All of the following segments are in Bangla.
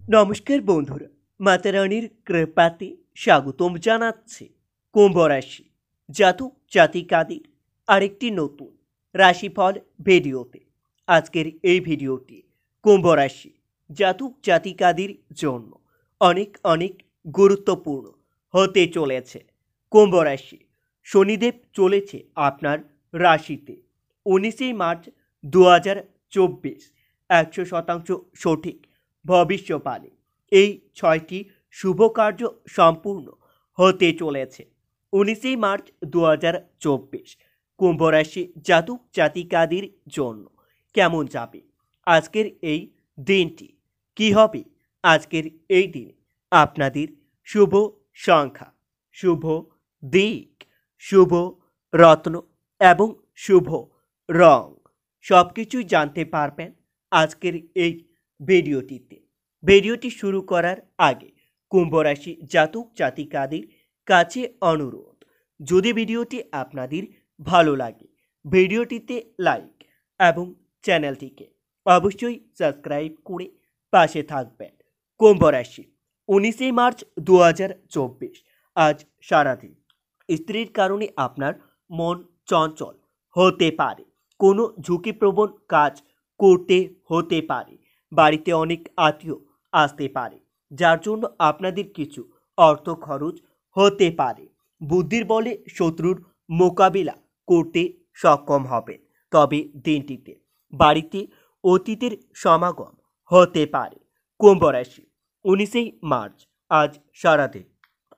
নমস্কার বন্ধুরা, মাতা রানীর কৃপাতে স্বাগতম জানাচ্ছি কুম্ভ রাশি জাতক জাতিকাদের আরেকটি নতুন রাশিফল ভিডিওতে। আজকের এই ভিডিওটি কুম্ভ রাশি জাতক জাতিকাদের জন্য অনেক অনেক গুরুত্বপূর্ণ হতে চলেছে। কুম্ভ রাশি শনিদেব চলেছে আপনার রাশিতে 19 মার্চ 2024, 100% সঠিক ভবিষ্যবাণী। এই 6টি শুভ কার্য সম্পূর্ণ হতে চলেছে 19 মার্চ 2024। কুম্ভ রাশি জাতক জাতিকাদের জন্য কেমন যাবে আজকের এই দিনটি? কি হবে আজকের এই দিনে আপনাদের শুভ সংখ্যা, শুভ দিক, শুভ রত্ন এবং শুভ রং সব কিছুই জানতে পারবেন আজকের এই ভিডিওটিতে। ভিডিওটি শুরু করার আগে কুম্ভ রাশি জাতক জাতিকাদের কাছে অনুরোধ, যদি ভিডিওটি আপনাদের ভালো লাগে ভিডিওটিতে লাইক এবং চ্যানেলটিকে অবশ্যই সাবস্ক্রাইব করে পাশে থাকবেন। কুম্ভ রাশি 19 মার্চ 2024 আজ সারাদিন স্ত্রীর কারণে আপনার মন চঞ্চল হতে পারে, কোনো ঝুঁকিপ্রবণ কাজ করতে হতে পারে, বাড়িতে অনেক আত্মীয় আসতে পারে যার জন্য আপনাদের কিছু অর্থ খরচ হতে পারে। বুদ্ধির বলে শত্রুর মোকাবিলা করতে সক্ষম হবেন। তবে দিনটিতে বাড়িতে অতিথির সমাগম হতে পারে। কুম্ভ রাশি 19 মার্চ আজ সারাদিন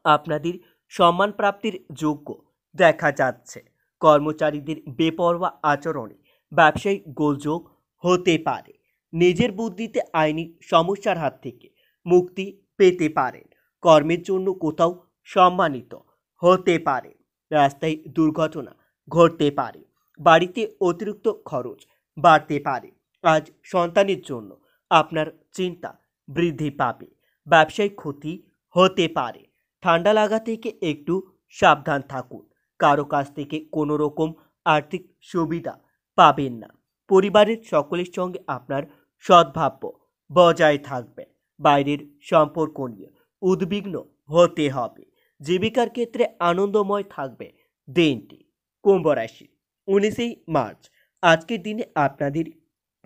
আপনাদের সম্মান প্রাপ্তির যোগ্য দেখা যাচ্ছে। কর্মচারীদের বেপরোয়া আচরণে ব্যবসায়িক গোলযোগ হতে পারে। নিজের বুদ্ধিতে আইনি সমস্যার হাত থেকে মুক্তি পেতে পারেন। কর্মের জন্য কোথাও সম্মানিত হতে পারে। রাস্তায় দুর্ঘটনা ঘটতে পারে। বাড়িতে অতিরিক্ত খরচ বাড়তে পারে। আজ সন্তানের জন্য আপনার চিন্তা বৃদ্ধি পাবে। ব্যবসায়িক ক্ষতি হতে পারে। ঠান্ডা লাগা থেকে একটু সাবধান থাকুন। কারো কাছ থেকে কোনো রকম আর্থিক সুবিধা পাবেন না। পরিবারের সকলের সঙ্গে আপনার সদ্ভাব্য বজায় থাকবে। বাইরের সম্পর্ক নিয়ে উদ্বিগ্ন হতে হবে। জীবিকার ক্ষেত্রে আনন্দময় থাকবে দিনটি। কুম্ভ রাশি 19 মার্চ আজকের দিনে আপনাদের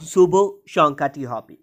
শুভ সংখ্যাটি হবে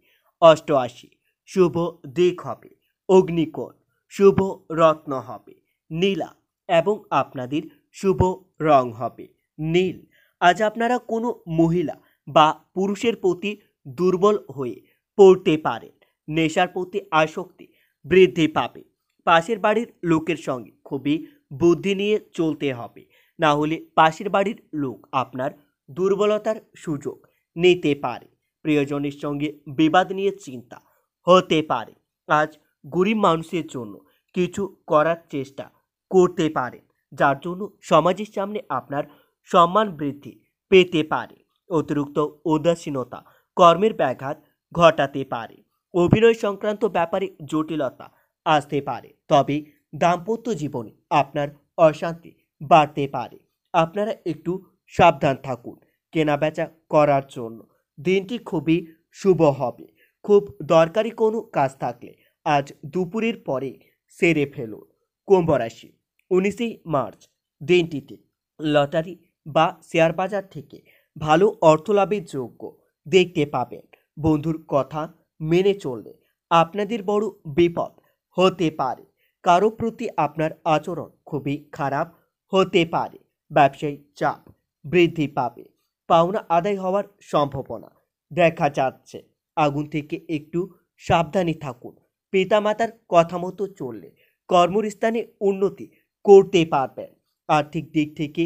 88, শুভ দিক হবে অগ্নিকোণ, শুভ রত্ন হবে নীলা এবং আপনাদের শুভ রং হবে নীল। আজ আপনারা কোনো মহিলা বা পুরুষের প্রতি দুর্বল হয়ে পড়তে পারেন। নেশার প্রতি আসক্তি বৃদ্ধি পাবে। পাশের বাড়ির লোকের সঙ্গে খুবই বুদ্ধি নিয়ে চলতে হবে, না হলে পাশের বাড়ির লোক আপনার দুর্বলতার সুযোগ নিতে পারে। প্রিয়জনের সঙ্গে বিবাদ নিয়ে চিন্তা হতে পারে। আজ গরিব মানুষের জন্য কিছু করার চেষ্টা করতে পারেন, যার জন্য সমাজের সামনে আপনার সম্মান বৃদ্ধি পেতে পারে। অতিরিক্ত উদাসীনতা কর্মের ব্যাঘাত ঘটাতে পারে। অভিনয় সংক্রান্ত ব্যাপারে জটিলতা আসতে পারে। তবে দাম্পত্য জীবনে আপনার অশান্তি বাড়তে পারে। আপনারা একটু সাবধান থাকুন কেনাবেচা করার জন্য। দিনটি খুবই শুভ হবে। খুব দরকারি কোনো কাজ থাকলে আজ দুপুরের পরে সেরে ফেলুন। কুম্ভ রাশি 19 মার্চ দিনটিতে লটারি বা শেয়ার বাজার থেকে ভালো অর্থলাভের যোগ্য দেখতে পাবেন। বন্ধুর কথা মেনে চললে আপনাদের বড় বিপদ হতে পারে। কারো প্রতি আপনার আচরণ খুবই খারাপ হতে পারে। ব্যবসায়িক চাপ বৃদ্ধি পাবে। পাওনা আদায় হওয়ার সম্ভাবনা দেখা যাচ্ছে। আগুন থেকে একটু সাবধানে থাকুন। পিতামাতার কথা মতো চললে কর্মস্থানে উন্নতি করতে পারবেন। আর্থিক দিক থেকে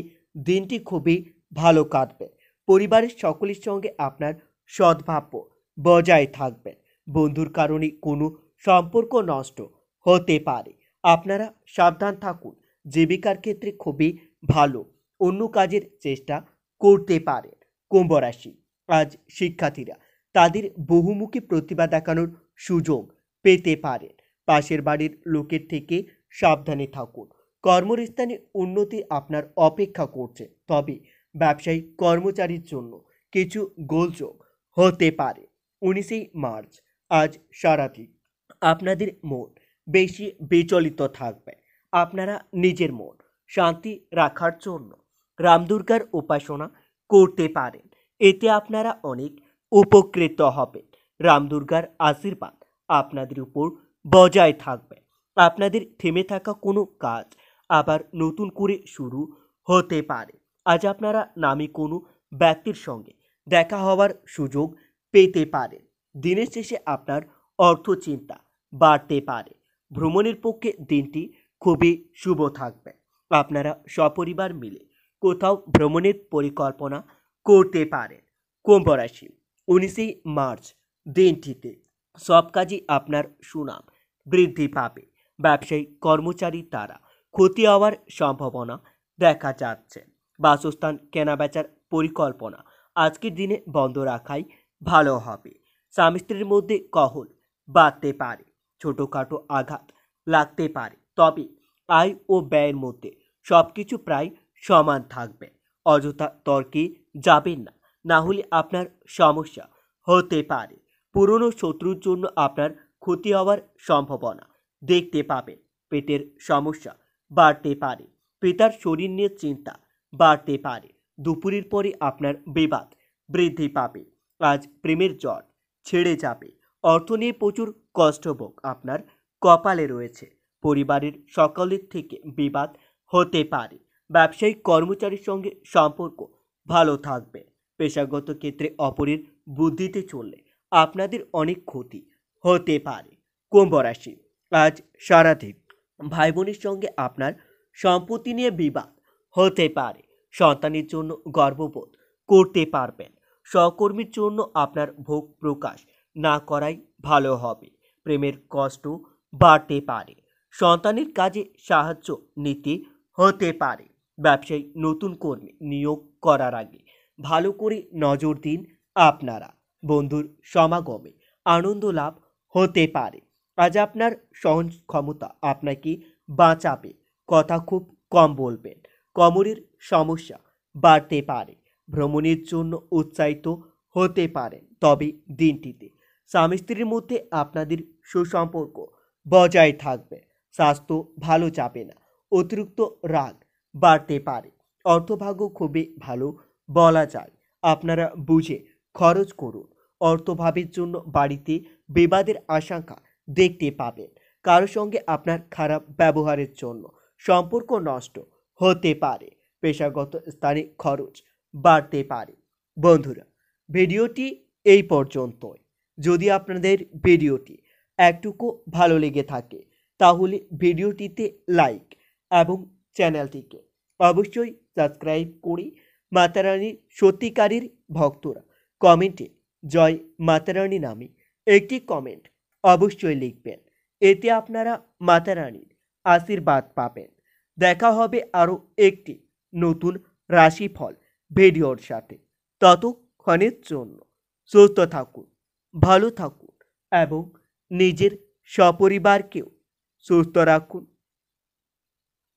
দিনটি খুবই ভালো কাটবে। পরিবারের সকলের সঙ্গে আপনার সদ্ভাব্য বজায় থাকবে। বন্ধুর কারণে কোনো সম্পর্ক নষ্ট হতে পারে। আপনারা সাবধান থাকুন। জীবিকার ক্ষেত্রে খুবই ভালো অন্য কাজের চেষ্টা করতে পারেন। কুম্ভ রাশি আজ শিক্ষার্থীরা তাদের বহুমুখী প্রতিভা দেখানোর সুযোগ পেতে পারেন। পাশের বাড়ির লোকের থেকে সাবধানে থাকুন। কর্মস্থানে উন্নতি আপনার অপেক্ষা করছে। তবে ব্যবসায়িক কর্মচারীর জন্য কিছু গোলযোগ হতে পারে। 19 মার্চ আজ সারাদিন আপনাদের মন বেশি বিচলিত থাকবে। আপনারা নিজের মন শান্তি রাখার জন্য রামদুর্গার উপাসনা করতে পারেন। এতে আপনারা অনেক উপকৃত হবেন। রামদুর্গার আশীর্বাদ আপনাদের উপর বজায় থাকবে। আপনাদের থেমে থাকা কোনো কাজ আবার নতুন করে শুরু হতে পারে। আজ আপনারা নামী কোনো ব্যক্তির সঙ্গে দেখা হওয়ার সুযোগ পেতে পারেন। দিনের শেষে আপনার অর্থ চিন্তা বাড়তে পারে। ভ্রমণের পক্ষে দিনটি খুবই শুভ থাকবে। আপনারা সপরিবার মিলে কোথাও ভ্রমণের পরিকল্পনা করতে পারেন। কুম্ভ রাশি, 19 মার্চ দিনটিতে সব কাজই আপনার সুনাম বৃদ্ধি পাবে। ব্যবসায়ী কর্মচারী দ্বারা ক্ষতি হওয়ার সম্ভাবনা দেখা যাচ্ছে। বাসস্থান কেনাবেচার পরিকল্পনা আজকের দিনে বন্ধ রাখাই ভালো হবে। স্বামী স্ত্রীর মধ্যে কলহ বাড়তে পারে। ছোটোখাটো আঘাত লাগতে পারে, তবে আয় ও ব্যয়ের মধ্যে সবকিছু প্রায় সমান থাকবে। অযথা তর্কে যাবেন না, না হলে আপনার সমস্যা হতে পারে। পুরনো শত্রুর জন্য আপনার ক্ষতি হওয়ার সম্ভাবনা দেখতে পাবেন। পেটের সমস্যা বাড়তে পারে। পিতার শরীর নিয়ে চিন্তা বাড়তে পারে। দুপুরের পরে আপনার বিবাদ বৃদ্ধি পাবে। আজ প্রেমের জ্বর ছেড়ে যাবে। অর্থ নিয়ে প্রচুর কষ্টভোগ আপনার কপালে রয়েছে। পরিবারের সকলের থেকে বিবাদ হতে পারে। ব্যবসায়িক কর্মচারীর সঙ্গে সম্পর্ক ভালো থাকবে। পেশাগত ক্ষেত্রে অপরের বুদ্ধিতে চললে আপনাদের অনেক ক্ষতি হতে পারে। কুম্ভ রাশি, আজ সারাদিন ভাই বোনের সঙ্গে আপনার সম্পত্তি নিয়ে বিবাদ হতে পারে। সন্তানের জন্য গর্ববোধ করতে পারবেন। সহকর্মীর জন্য আপনার ভোগ প্রকাশ না করাই ভালো হবে। প্রেমের কষ্ট বাড়তে পারে। সন্তানের কাজে সাহায্য নিতে হতে পারে। ব্যবসায়ী নতুন কর্মী নিয়োগ করার আগে ভালো করে নজর দিন। আপনারা বন্ধুর সমাগমে আনন্দ লাভ হতে পারে। আজ আপনার সহন ক্ষমতা আপনাকে বাঁচাবে। কথা খুব কম বলবেন। কোমরের সমস্যা বাড়তে পারে। ভ্রমণের জন্য উৎসাহিত হতে পারেন, তবে দিনটিতে স্বামী স্ত্রীর মধ্যে আপনাদের সুসম্পর্ক বজায় থাকবে। স্বাস্থ্য ভালো যাবে না। অতিরিক্ত রাগ বাড়তে পারে। অর্থভাগ্য খুবই ভালো বলা যায়। আপনারা বুঝে খরচ করুন। অর্থভাবের জন্য বাড়িতে বিবাদের আশঙ্কা দেখতে পাবেন। কারো সঙ্গে আপনার খারাপ ব্যবহারের জন্য সম্পর্ক নষ্ট হতে পারে। পেশাগত স্থানে খরচ বাড়তে পারে। বন্ধুরা, ভিডিওটি এই পর্যন্তই। যদি আপনাদের ভিডিওটি একটুকু ভালো লেগে থাকে তাহলে ভিডিওটিতে লাইক এবং চ্যানেলটিকে অবশ্যই সাবস্ক্রাইব করে মাতারানীর সত্যিকারের ভক্তরা কমেন্টে জয় মাতারানী নামে একটি কমেন্ট অবশ্যই লিখবেন। এতে আপনারা মাতারানীর আশীর্বাদ পাবেন। দেখা হবে আরও একটি নতুন রাশিফল ভিডিওর সাথে। ততক্ষণের জন্য সুস্থ থাকুন, ভালো থাকুন এবং নিজের সপরিবারকেও সুস্থ রাখুন।